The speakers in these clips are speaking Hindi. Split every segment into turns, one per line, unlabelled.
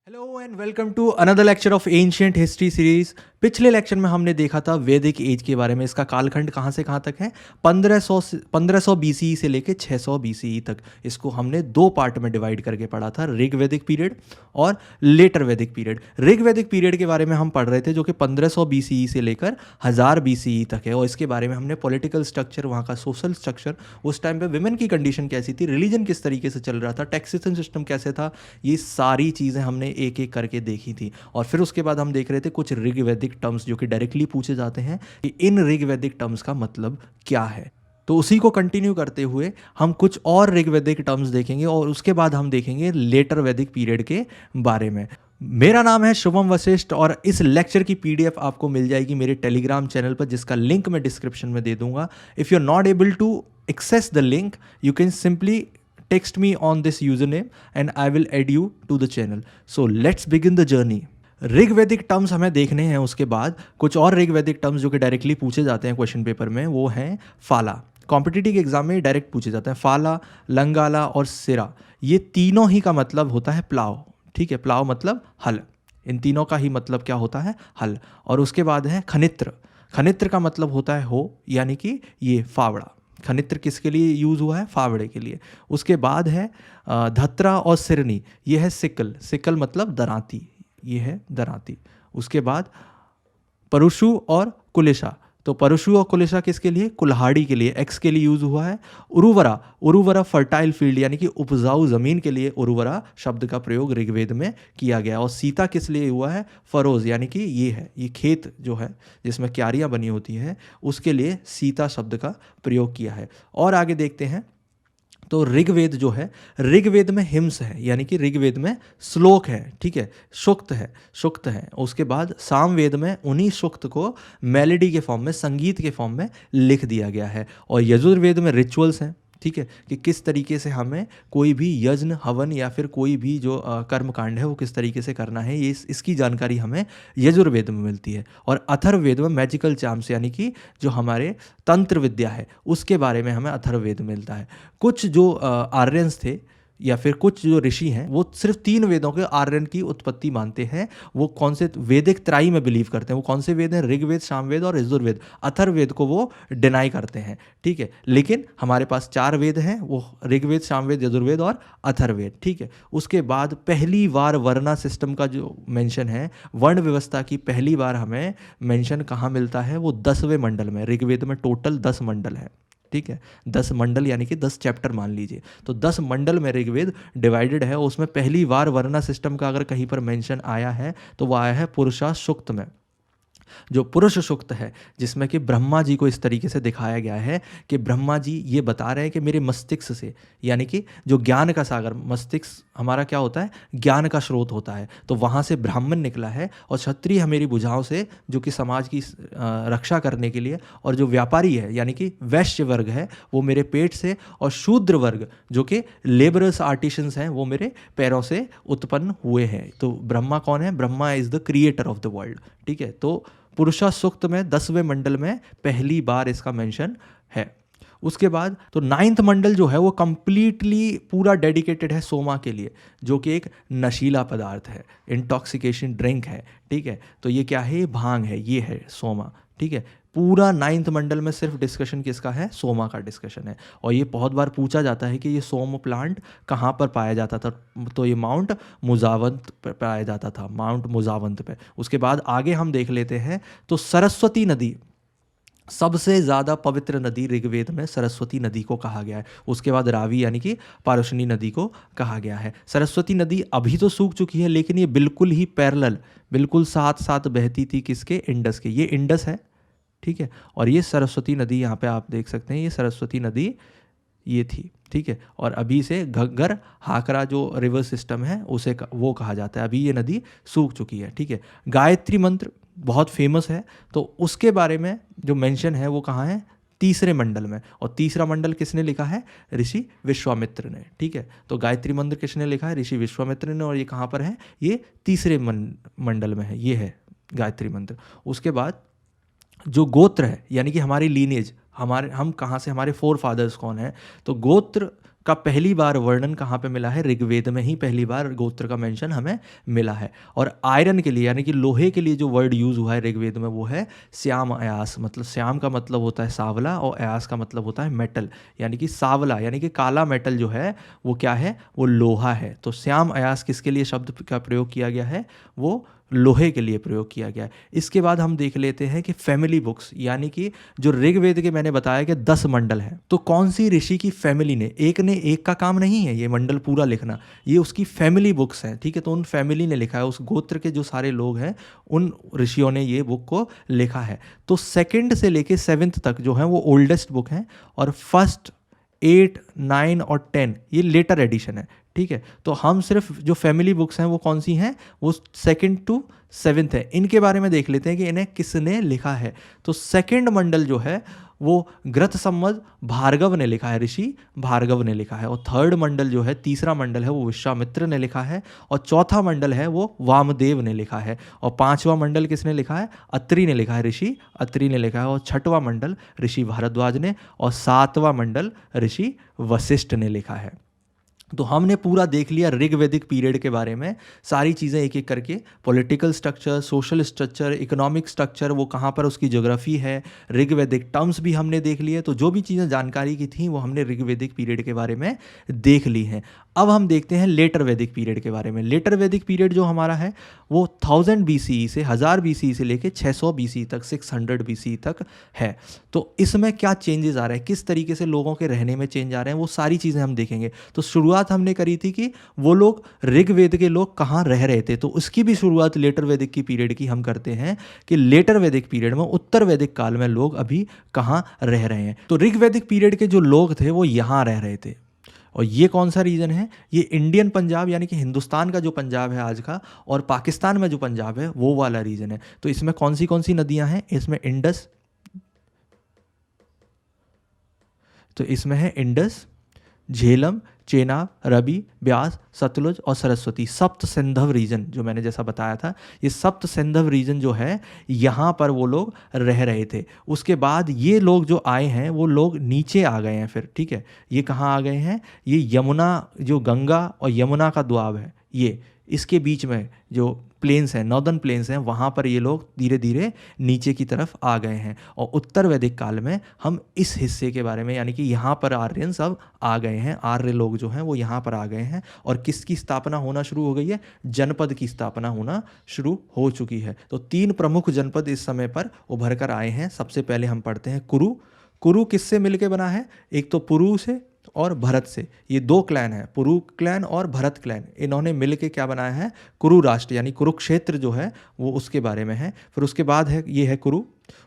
Hello and welcome to another lecture of ancient history series. पिछले लेक्चर में हमने देखा था वैदिक एज के बारे में। इसका कालखंड कहाँ से कहाँ तक है? 1500 बीसीई से लेके 600 बीसीई तक। इसको हमने दो पार्ट में डिवाइड करके पढ़ा था, ऋग वैदिक पीरियड और लेटर वैदिक पीरियड। ऋग वैदिक पीरियड के बारे में हम पढ़ रहे थे जो कि 1500 बीसीई से लेकर 1000 बीसीई तक है, और इसके बारे में हमने पॉलिटिकल स्ट्रक्चर, वहाँ का सोशल स्ट्रक्चर, उस टाइम पे विमेन की कंडीशन कैसी थी, रिलीजन किस तरीके से चल रहा था, टैक्सेशन सिस्टम कैसे था, ये सारी चीज़ें हमने एक एक करके देखी थी। और फिर उसके बाद हम देख रहे थे कुछ ऋग वैदिक टर्म्स जो कि डायरेक्टली पूछे जाते हैं कि इन ऋग वैदिक टर्म्स का मतलब क्या है। तो उसी को कंटिन्यू करते हुए हम कुछ और ऋग वैदिक टर्म्स देखेंगे और उसके बाद हम देखेंगे लेटर वैदिक पीरियड के बारे में। मेरा नाम है शुभम वशिष्ठ और इस लेक्चर की पीडीएफ आपको मिल जाएगी मेरे टेलीग्राम चैनल पर, जिसका लिंक मैं डिस्क्रिप्शन में दे दूंगा। If you are not able to access the link, you can simply text me on this username and I will add you to the channel. So let's begin the journey. Rig वैदिक टर्म्स हमें देखने हैं। उसके बाद कुछ और ऋग वैदिक टर्म्स जो कि डायरेक्टली पूछे जाते हैं क्वेश्चन पेपर में, वो हैं फाला। कॉम्पिटिटिव एग्जाम में डायरेक्ट पूछे जाते हैं। फाला, लंगाला और सिरा, ये तीनों ही का मतलब होता है प्लाव। ठीक है, प्लाव मतलब हल। इन तीनों का ही मतलब क्या होता है? हल। और उसके बाद है खनित्र। खनित्र का मतलब होता है हो, यानी कि ये फावड़ा। खनित्र किसके लिए यूज़ हुआ है? फावड़े के लिए। उसके बाद है धत्रा और सिरनी, ये है सिकल। सिकल मतलब दरांती, ये है दरांती। उसके बाद परुशु और कुलिशा, तो परुशु और कुलिशा किसके लिए? कुल्हाड़ी के लिए, एक्स के लिए यूज़ हुआ है। उर्वरा, उर्वरा फर्टाइल फील्ड यानी कि उपजाऊ ज़मीन के लिए उर्वरा शब्द का प्रयोग ऋग्वेद में किया गया। और सीता किस लिए हुआ है? फरोज, यानी कि ये है, ये खेत जो है जिसमें क्यारियाँ बनी होती हैं, उसके लिए सीता शब्द का प्रयोग किया है। और आगे देखते हैं तो ऋग्वेद जो है, ऋग्वेद में हिम्स है, यानी कि ऋग्वेद में श्लोक है। ठीक है, सूक्त है, सूक्त है। उसके बाद सामवेद में उन्हीं सूक्त को मेलोडी के फॉर्म में, संगीत के फॉर्म में लिख दिया गया है। और यजुर्वेद में रिचुअल्स हैं। ठीक है, कि किस तरीके से हमें कोई भी यज्ञ, हवन या फिर कोई भी जो कर्म कांड है वो किस तरीके से करना है, ये इसकी जानकारी हमें यजुर्वेद में मिलती है। और अथर्ववेद में मैजिकल चार्म्स यानी कि जो हमारे तंत्र विद्या है उसके बारे में हमें अथर्ववेद मिलता है। कुछ जो आर्यंस थे या फिर कुछ जो ऋषि हैं वो सिर्फ 3 वेदों के आर्यन की उत्पत्ति मानते हैं। वो कौन से? वैदिक त्राई में बिलीव करते हैं। वो कौन से वेद हैं? ऋग्वेद, सामवेद और यजुर्वेद। अथर्ववेद को वो डिनाई करते हैं। ठीक है, लेकिन हमारे पास 4 वेद हैं, वो ऋग्वेद, सामवेद, यजुर्वेद और अथर्ववेद। ठीक है, उसके बाद पहली बार वर्णा सिस्टम का जो मेंशन है, वर्ण व्यवस्था की पहली बार हमें मेंशन कहाँ मिलता है? वो 10वें मंडल में। ऋग्वेद में टोटल 10 मंडल है। ठीक है, 10 मंडल यानी कि 10 चैप्टर मान लीजिए। तो 10 मंडल में ऋग्वेद डिवाइडेड है। उसमें पहली बार वर्णा सिस्टम का अगर कहीं पर मेंशन आया है तो वह आया है पुरुषा सूक्त में। जो पुरुष सूक्त है, जिसमें कि ब्रह्मा जी को इस तरीके से दिखाया गया है कि ब्रह्मा जी ये बता रहे हैं कि मेरे मस्तिष्क से, यानी कि जो ज्ञान का सागर, मस्तिष्क हमारा क्या होता है? ज्ञान का स्रोत होता है। तो वहाँ से ब्राह्मण निकला है और क्षत्रिय मेरी भुजाओं से, जो कि समाज की रक्षा करने के लिए, और जो व्यापारी है यानी कि वैश्य वर्ग है वो मेरे पेट से, और शूद्र वर्ग जो कि लेबरर्स, आर्टिशंस हैं, वो मेरे पैरों से उत्पन्न हुए हैं। तो ब्रह्मा कौन है? Brahma is the creator of the world. ठीक है, तो पुरुषा सूक्त में 10वें मंडल में पहली बार इसका मेंशन है। उसके बाद तो 9th मंडल जो है वो कंप्लीटली पूरा डेडिकेटेड है सोमा के लिए, जो कि एक नशीला पदार्थ है, इंटॉक्सिकेशन ड्रिंक है। ठीक है, तो ये क्या है? भांग है, ये है सोमा। ठीक है, पूरा 9th मंडल में सिर्फ डिस्कशन किसका है? सोमा का डिस्कशन है। और ये बहुत बार पूछा जाता है कि ये सोम प्लांट कहाँ पर पाया जाता था, तो ये माउंट मुजावंत पर पाया जाता था, माउंट मुजावंत पे। उसके बाद आगे हम देख लेते हैं तो सरस्वती नदी, सबसे ज़्यादा पवित्र नदी ऋग्वेद में सरस्वती नदी को कहा गया है। उसके बाद रावी यानी कि पारुशनी नदी को कहा गया है। सरस्वती नदी अभी तो सूख चुकी है, लेकिन ये बिल्कुल ही पैरेलल, बिल्कुल साथ साथ बहती थी किसके? इंडस के। ये इंडस है। ठीक है, और ये सरस्वती नदी, यहाँ पे आप देख सकते हैं, ये सरस्वती नदी ये थी। ठीक है, और अभी से घग्गर, हाकरा जो रिवर सिस्टम है उसे वो कहा जाता है। अभी ये नदी सूख चुकी है। ठीक है, गायत्री मंत्र बहुत फेमस है, तो उसके बारे में जो मेंशन है वो कहाँ है? 3रे मंडल में। और 3रा मंडल किसने लिखा है? ऋषि विश्वामित्र ने। ठीक है, तो गायत्री मंत्र किसने लिखा है? ऋषि विश्वामित्र ने। और ये कहाँ पर है? ये 3रे मंडल में है, ये है गायत्री मंत्र। उसके बाद जो गोत्र है, यानी कि हमारी लीनेज, हम कहाँ से, हमारे 4 फादर्स कौन है, तो गोत्र का पहली बार वर्णन कहाँ पे मिला है? ऋग्वेद में ही पहली बार गोत्र का मेंशन हमें मिला है। और आयरन के लिए यानी कि लोहे के लिए जो वर्ड यूज़ हुआ है ऋग्वेद में वो है श्याम अयास। मतलब श्याम का मतलब होता है सावला और अयास का मतलब होता है मेटल, यानी कि सावला यानी कि काला मेटल जो है वो क्या है? वो लोहा है। तो श्याम अयास किसके लिए शब्द का प्रयोग किया गया है? वो लोहे के लिए प्रयोग किया गया है। इसके बाद हम देख लेते हैं कि फैमिली बुक्स, यानी कि जो ऋग्वेद के मैंने बताया कि 10 मंडल हैं, तो कौन सी ऋषि की फैमिली ने एक का काम नहीं है ये मंडल पूरा लिखना, ये उसकी फैमिली बुक्स हैं, ठीक है। तो उन फैमिली ने लिखा है, उस गोत्र के जो सारे लोग हैं उन ऋषियों ने ये बुक को लिखा है। तो सेकंड से लेके 7th तक जो है वो ओल्डेस्ट बुक हैं और फर्स्ट 8, 9 और 10 ये लेटर एडिशन है, ठीक है। तो हम सिर्फ जो फैमिली बुक्स हैं वो कौन सी हैं? वो 2nd to 7th है। इनके बारे में देख लेते हैं कि इन्हें किसने लिखा है। तो सेकंड मंडल जो है वो ग्रथ संवत भार्गव ने लिखा है, ऋषि भार्गव ने लिखा है। और थर्ड मंडल जो है, तीसरा मंडल है, वो विश्वामित्र ने लिखा है। और चौथा मंडल है वो वामदेव ने लिखा है। और पांचवा मंडल किसने लिखा है? अत्रि ने लिखा है, ऋषि अत्रि ने लिखा है। और छठवां मंडल ऋषि भारद्वाज ने, और सातवां मंडल ऋषि वशिष्ठ ने लिखा है। तो हमने पूरा देख लिया ऋग्वैदिक पीरियड के बारे में, सारी चीज़ें एक एक करके, political structure, social structure, economic structure, वो कहाँ पर उसकी ज्योग्राफी है, ऋग्वैदिक टर्म्स भी हमने देख लिए। तो जो भी चीज़ें जानकारी की थी वो हमने ऋग्वैदिक पीरियड के बारे में देख ली हैं। अब हम देखते हैं लेटर वैदिक पीरियड के बारे में। लेटर वैदिक पीरियड जो हमारा है वो 1000 BCE से 1000 BCE से लेके 600 BCE तक, 600 BCE तक है। तो इसमें क्या चेंजेस आ रहे हैं, किस तरीके से लोगों के रहने में चेंज आ रहे हैं, वो सारी चीज़ें हम देखेंगे। तो शुरुआत हमने करी थी कि वो लोग, ऋग्वेद के लोग कहाँ रह रहे थे, तो उसकी भी शुरुआत लेटर वैदिक की पीरियड की हम करते हैं कि लेटर वैदिक पीरियड में, उत्तर वैदिक काल में लोग अभी कहाँ रह रहे हैं। तो ऋग्वैदिक पीरियड के जो लोग थे वो यहाँ रह रहे थे। और ये कौन सा रीजन है? ये इंडियन पंजाब, यानी कि हिंदुस्तान का जो पंजाब है आज का, और पाकिस्तान में जो पंजाब है वो वाला रीजन है। तो इसमें कौन सी नदियां हैं? इसमें इंडस, तो इसमें है इंडस, झेलम, चेनाब, रवि, ब्यास, सतलुज और सरस्वती। सप्त सिंधव रीजन जो मैंने जैसा बताया था, ये सप्त सिंधव रीजन जो है यहाँ पर वो लोग रह रहे थे। उसके बाद ये लोग जो आए हैं वो लोग नीचे आ गए हैं फिर, ठीक है। ये कहाँ आ गए हैं? ये यमुना, जो गंगा और यमुना का द्वाब है, ये इसके बीच में जो प्लेन्स हैं, नॉर्दर्न प्लेन्स हैं, वहाँ पर ये लोग धीरे धीरे नीचे की तरफ आ गए हैं। और उत्तर वैदिक काल में हम इस हिस्से के बारे में, यानी कि यहाँ पर आर्यन सब आ गए हैं, आर्य लोग जो हैं वो यहाँ पर आ गए हैं। और किसकी स्थापना होना शुरू हो गई है? जनपद की स्थापना होना शुरू हो चुकी है। तो 3 प्रमुख जनपद इस समय पर उभर कर आए हैं। सबसे पहले हम पढ़ते हैं कुरु। कुरु किससे मिलके बना है? एक तो पुरु से और भरत से। ये 2 क्लैन हैं, पुरु क्लैन और भरत क्लैन, इन्होंने मिलके क्या बनाया है? कुरु राष्ट्र, यानी कुरुक्षेत्र जो है वो उसके बारे में है। फिर उसके बाद है, ये है कुरु।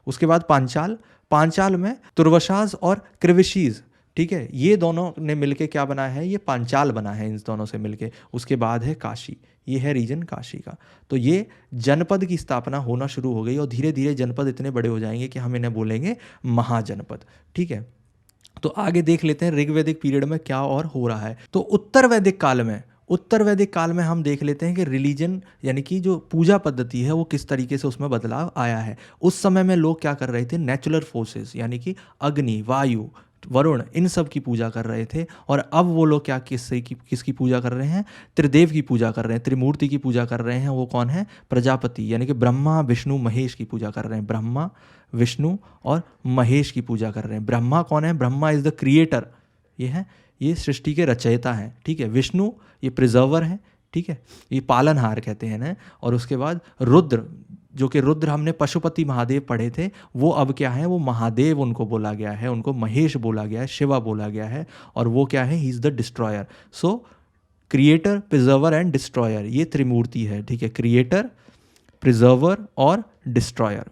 उसके बाद पांचाल, पांचाल में तुर्वशास और क्रिविशीज, ठीक है, ये दोनों ने मिलके क्या बनाया है? ये पांचाल बना है इन दोनों से मिलके। उसके बाद है काशी, ये है रीजन काशी का। तो ये जनपद की स्थापना होना शुरू हो गई और धीरे धीरे जनपद इतने बड़े हो जाएंगे कि हम इन्हें बोलेंगे महाजनपद, ठीक है। तो आगे देख लेते हैं ऋग्वैदिक पीरियड में क्या और हो रहा है। तो उत्तर वैदिक काल में हम देख लेते हैं कि रिलीजन, यानी कि जो पूजा पद्धति है वो किस तरीके से उसमें बदलाव आया है। उस समय में लोग क्या कर रहे थे? नेचुरल फोर्सेस, यानी कि अग्नि, वायु, वरुण, इन सब की पूजा कर रहे थे। और अब वो लोग क्या किसकी पूजा कर रहे हैं? त्रिदेव की पूजा कर रहे हैं, त्रिमूर्ति की पूजा कर रहे हैं। वो कौन है? प्रजापति, यानी कि ब्रह्मा, विष्णु, महेश की पूजा कर रहे हैं। ब्रह्मा, विष्णु और महेश की पूजा कर रहे हैं। ब्रह्मा कौन है? ब्रह्मा इज द क्रिएटर, ये सृष्टि के रचयिता हैं, ठीक है। विष्णु ये प्रिजर्वर हैं, ठीक है, ये पालनहार कहते हैं ना। और उसके बाद रुद्र, जो कि रुद्र हमने पशुपति महादेव पढ़े थे, वो अब क्या है? वो महादेव उनको बोला गया है, उनको महेश बोला गया है, शिवा बोला गया है। और वो क्या है? He is the destroyer. So creator, preserver and destroyer, ये त्रिमूर्ति है, ठीक है। क्रिएटर, प्रिजर्वर और डिस्ट्रॉयर,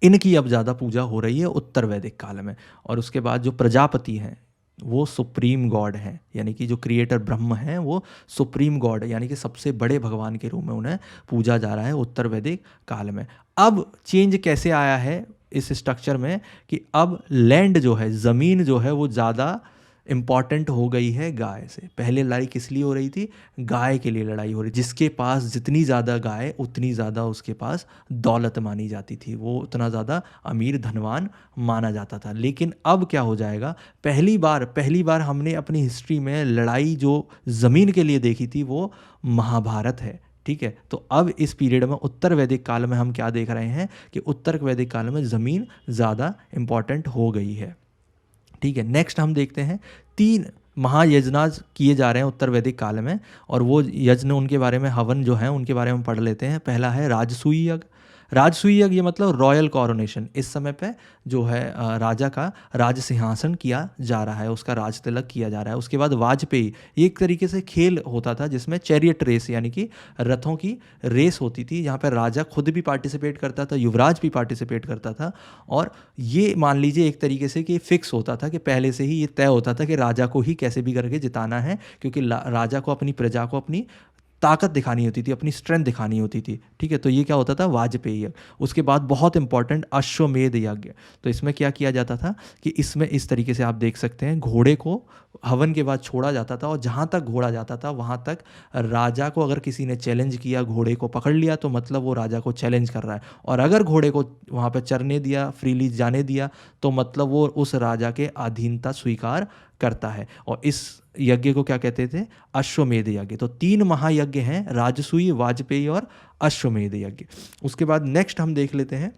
इनकी अब ज़्यादा पूजा हो रही है उत्तर वैदिक काल में। और उसके बाद जो प्रजापति हैं वो सुप्रीम गॉड हैं, यानी कि जो क्रिएटर ब्रह्म हैं वो सुप्रीम गॉड, यानी कि सबसे बड़े भगवान के रूप में उन्हें पूजा जा रहा है उत्तर वैदिक काल में। अब चेंज कैसे आया है इस स्ट्रक्चर में कि अब लैंड जो है, ज़मीन जो है, वो ज़्यादा इम्पॉर्टेंट हो गई है गाय से। पहले लड़ाई किस लिए हो रही थी? गाय के लिए लड़ाई हो रही, जिसके पास जितनी ज़्यादा गाय उतनी ज़्यादा उसके पास दौलत मानी जाती थी, वो उतना ज़्यादा अमीर धनवान माना जाता था। लेकिन अब क्या हो जाएगा, पहली बार हमने अपनी हिस्ट्री में लड़ाई जो ज़मीन के लिए देखी थी वो महाभारत है। ठीक है, तो अब इस पीरियड में उत्तर वैदिक काल में हम क्या देख रहे हैं कि उत्तर वैदिक काल में ज़मीन ज़्यादा इम्पॉर्टेंट हो गई है। ठीक है, नेक्स्ट हम देखते हैं 3 महायज्ञ किए जा रहे हैं उत्तर वैदिक काल में, और वो यज्ञ उनके बारे में, हवन जो है उनके बारे में पढ़ लेते हैं। पहला है राजसूय यज्ञ। राजसूय यज्ञ ये मतलब रॉयल कॉरोनेशन। इस समय पे जो है राजा का राज सिंहासन किया जा रहा है, उसका राज तिलक किया जा रहा है। उसके बाद वाजपेयी, ये एक तरीके से खेल होता था जिसमें चैरियट रेस यानी कि रथों की रेस होती थी, जहाँ पर राजा खुद भी पार्टिसिपेट करता था, युवराज भी पार्टिसिपेट करता था। और ये मान लीजिए एक तरीके से कि फिक्स होता था कि पहले से ही ये तय होता था कि राजा को ही कैसे भी करके जिताना है, क्योंकि राजा को अपनी प्रजा को अपनी ताकत दिखानी होती थी, अपनी स्ट्रेंथ दिखानी होती थी। ठीक है, तो ये क्या होता था, वाजपेयी यज्ञ। उसके बाद बहुत इंपॉर्टेंट अश्वमेध यज्ञ। तो इसमें क्या किया जाता था कि इसमें इस तरीके से आप देख सकते हैं, घोड़े को हवन के बाद छोड़ा जाता था, और जहाँ तक घोड़ा जाता था वहाँ तक राजा को अगर किसी ने चैलेंज किया, घोड़े को पकड़ लिया, तो मतलब वो राजा को चैलेंज कर रहा है। और अगर घोड़े को वहाँ पर चरने दिया, फ्रीली जाने दिया, तो मतलब वो उस राजा के अधीनता स्वीकार करता है। और इस यज्ञ को क्या कहते थे, अश्वमेध यज्ञ। तो 3 महायज्ञ हैं, राजसूय, वाजपेयी और अश्वमेध यज्ञ। उसके बाद नेक्स्ट हम देख लेते हैं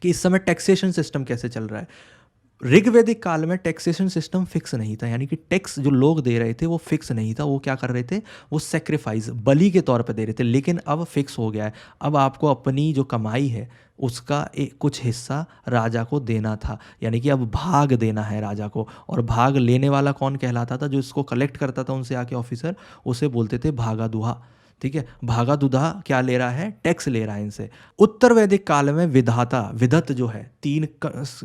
कि इस समय टैक्सेशन सिस्टम कैसे चल रहा है। ऋग्वैदिक काल में टैक्सेशन सिस्टम फिक्स नहीं था, यानी कि टैक्स जो लोग दे रहे थे वो फिक्स नहीं था। वो क्या कर रहे थे, वो सेक्रीफाइस, बलि के तौर पे दे रहे थे। लेकिन अब फिक्स हो गया है, अब आपको अपनी जो कमाई है उसका कुछ हिस्सा राजा को देना था, यानी कि अब भाग देना है राजा को। और भाग लेने वाला कौन कहलाता था, जो इसको कलेक्ट करता था उनसे आके ऑफिसर, उसे बोलते थे भागा दुहा। ठीक है, भागा दुधा क्या ले रहा है, टैक्स ले रहा है इनसे। उत्तर वैदिक काल में विधाता, विधत जो है, 3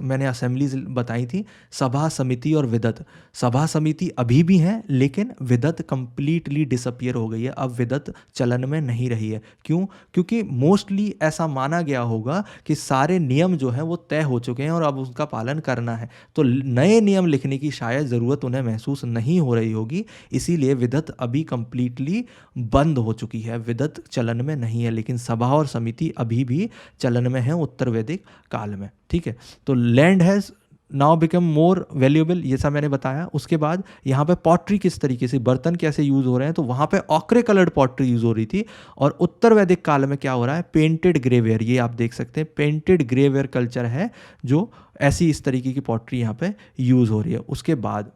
मैंने असेंबलीज बताई थी, सभा, समिति और विधत। सभा समिति अभी भी हैं, लेकिन विधत कंप्लीटली डिसअपियर हो गई है। अब विधत चलन में नहीं रही है। क्यों? क्योंकि मोस्टली ऐसा माना गया होगा कि सारे नियम जो हैं वो तय हो चुके हैं और अब उसका पालन करना है, तो नए नियम लिखने की शायद ज़रूरत उन्हें महसूस नहीं हो रही होगी। इसीलिए विधत अभी कंप्लीटली बंद हो चुकी है, विधत चलन में नहीं है। लेकिन सभा और समिति अभी भी चलन में है उत्तर वैदिक काल में। ठीक है, तो land has now become more valuable, ये सब मैंने बताया। उसके बाद यहाँ पे पॉटरी किस तरीके से, बर्तन कैसे यूज़ हो रहे हैं, तो वहाँ पे ऑक्रे कलर्ड पॉटरी यूज़ हो रही थी। और उत्तर वैदिक काल में क्या हो रहा है, पेंटेड ग्रेवेयर, ये आप देख सकते हैं, पेंटेड ग्रेवेयर कल्चर है, जो ऐसी इस तरीके की पॉटरी यहाँ पे यूज़ हो रही है। उसके बाद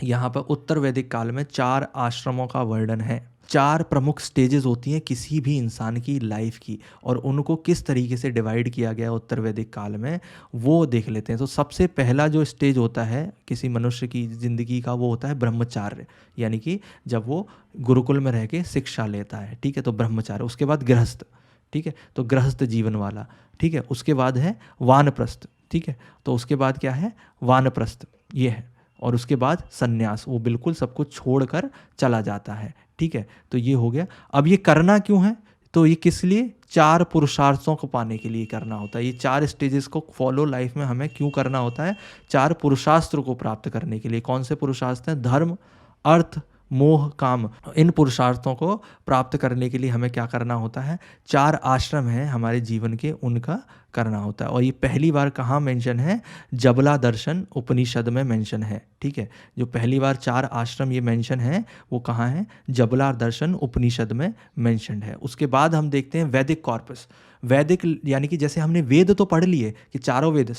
यहाँ पर उत्तर वैदिक काल में 4 आश्रमों का वर्णन है। 4 प्रमुख स्टेजेस होती हैं किसी भी इंसान की लाइफ की, और उनको किस तरीके से डिवाइड किया गया उत्तर वैदिक काल में वो देख लेते हैं। तो सबसे पहला जो स्टेज होता है किसी मनुष्य की ज़िंदगी का, वो होता है ब्रह्मचार्य, यानी कि जब वो गुरुकुल में रह के शिक्षा लेता है। ठीक है, तो ब्रह्मचार्य। उसके बाद गृहस्थ, ठीक है, तो गृहस्थ जीवन वाला। ठीक है, उसके बाद है वानप्रस्थ। ठीक है, तो उसके बाद क्या है, वानप्रस्थ ये है। और उसके बाद सन्यास, वो बिल्कुल सब कुछ छोड़कर चला जाता है। ठीक है, तो ये हो गया। अब ये करना क्यों है, तो ये किस लिए, 4 पुरुषार्थों को पाने के लिए करना होता है। ये 4 स्टेजेस को फॉलो लाइफ में हमें क्यों करना होता है, 4 पुरुषार्थ को प्राप्त करने के लिए। कौन से पुरुषार्थ हैं, धर्म, अर्थ, मोह, काम। इन पुरुषार्थों को प्राप्त करने के लिए हमें क्या करना होता है, 4 आश्रम हैं हमारे जीवन के, उनका करना होता है। और ये पहली बार कहाँ मेंशन है, जबला दर्शन उपनिषद में मेंशन है। ठीक है, जो पहली बार 4 आश्रम ये मेंशन है वो कहाँ है, जबला दर्शन उपनिषद में मेंशनड है। उसके बाद हम देखते हैं वैदिक कॉर्पस। वैदिक यानी कि जैसे हमने वेद तो पढ़ लिए कि चारों वेद,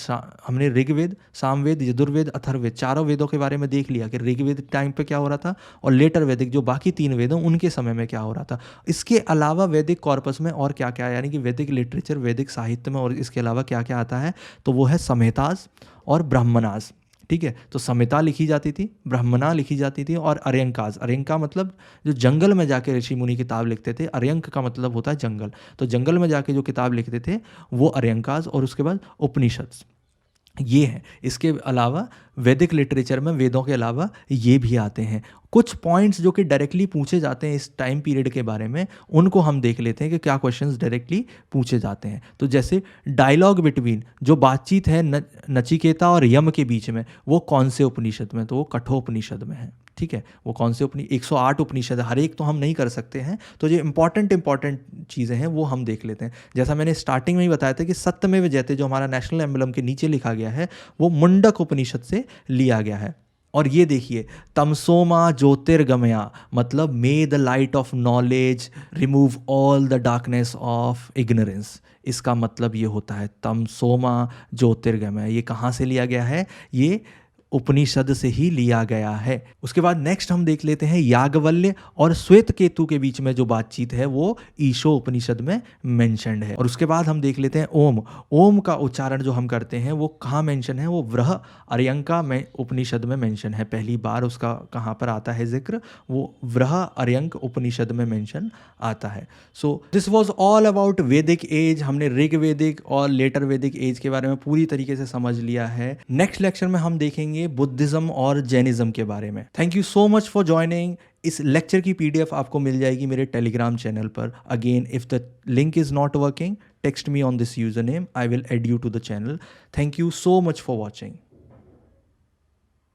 हमने ऋग्वेद, सामवेद, यजुर्वेद, अथर्ववेद, चारों वेदों के बारे में देख लिया कि ऋग्वेद टाइम पे क्या हो रहा था, और लेटर वैदिक जो बाकी 3 वेद हैं उनके समय में क्या हो रहा था। इसके अलावा वैदिक कॉर्पस में और क्या क्या है, यानी कि वैदिक लिटरेचर, वैदिक साहित्य में और इसके अलावा क्या क्या आता है, तो वो है संहितास और ब्राह्मणास। ठीक है, तो संहिता लिखी जाती थी, ब्राह्मणा लिखी जाती थी, और अर्यंकास, अर्यंका मतलब जो जंगल में जाके ऋषि मुनि किताब लिखते थे, अर्यंक का मतलब होता है जंगल, तो जंगल में जाके जो किताब लिखते थे वो अर्यंकास। और उसके बाद उपनिषद। ये है। इसके अलावा वैदिक लिटरेचर में वेदों के अलावा ये भी आते हैं। कुछ पॉइंट्स जो कि डायरेक्टली पूछे जाते हैं इस टाइम पीरियड के बारे में, उनको हम देख लेते हैं कि क्या क्वेश्चंस डायरेक्टली पूछे जाते हैं। तो जैसे डायलॉग बिटवीन, जो बातचीत है नचिकेता और यम के बीच में, वो कौन से उपनिषद में? तो वो कठोपनिषद में है। ठीक है, वो कौन से 108 उपनिषद है, हर एक तो हम नहीं कर सकते हैं, तो जो इंपॉर्टेंट चीज़ें हैं वो हम देख लेते हैं। जैसा मैंने स्टार्टिंग में ही बताया था कि सत्यमेव जयते जो हमारा नेशनल एम्बलम के नीचे लिखा गया है, वो मुंडक उपनिषद से लिया गया है। और ये देखिए, तमसोमा ज्योतिर्गमया, मतलब मे the light of knowledge remove all the darkness of ignorance. इसका मतलब ये होता है तमसोमा ज्योतिर्गमय। ये कहाँ से लिया गया है? ये उपनिषद से ही लिया गया है। उसके बाद नेक्स्ट हम देख लेते हैं याज्ञवल्क्य और श्वेत केतु के बीच में जो बातचीत है वो ईशो उपनिषद में मेंशन्ड है। और उसके बाद हम देख लेते हैं ओम। ओम का उच्चारण जो हम करते हैं वो कहाँ मेंशन है? वो वृह अर्यंका में उपनिषद में मेंशन है। पहली बार उसका कहाँ पर आता है जिक्र? वो वृह अर्यंक उपनिषद में मेंशन आता है। So this was all about वैदिक एज। हमने ऋग वैदिक और लेटर वैदिक एज के बारे में पूरी तरीके से समझ लिया है। नेक्स्ट लेक्चर में हम देखेंगे बुद्धिज्म और जैनिज्म के बारे में। Thank you so much for joining. इस लेक्चर की पीडीएफ आपको मिल जाएगी मेरे टेलीग्राम चैनल पर। Again, if the link is not working, text me on this user name, I will add you to the channel. Thank you so much for watching.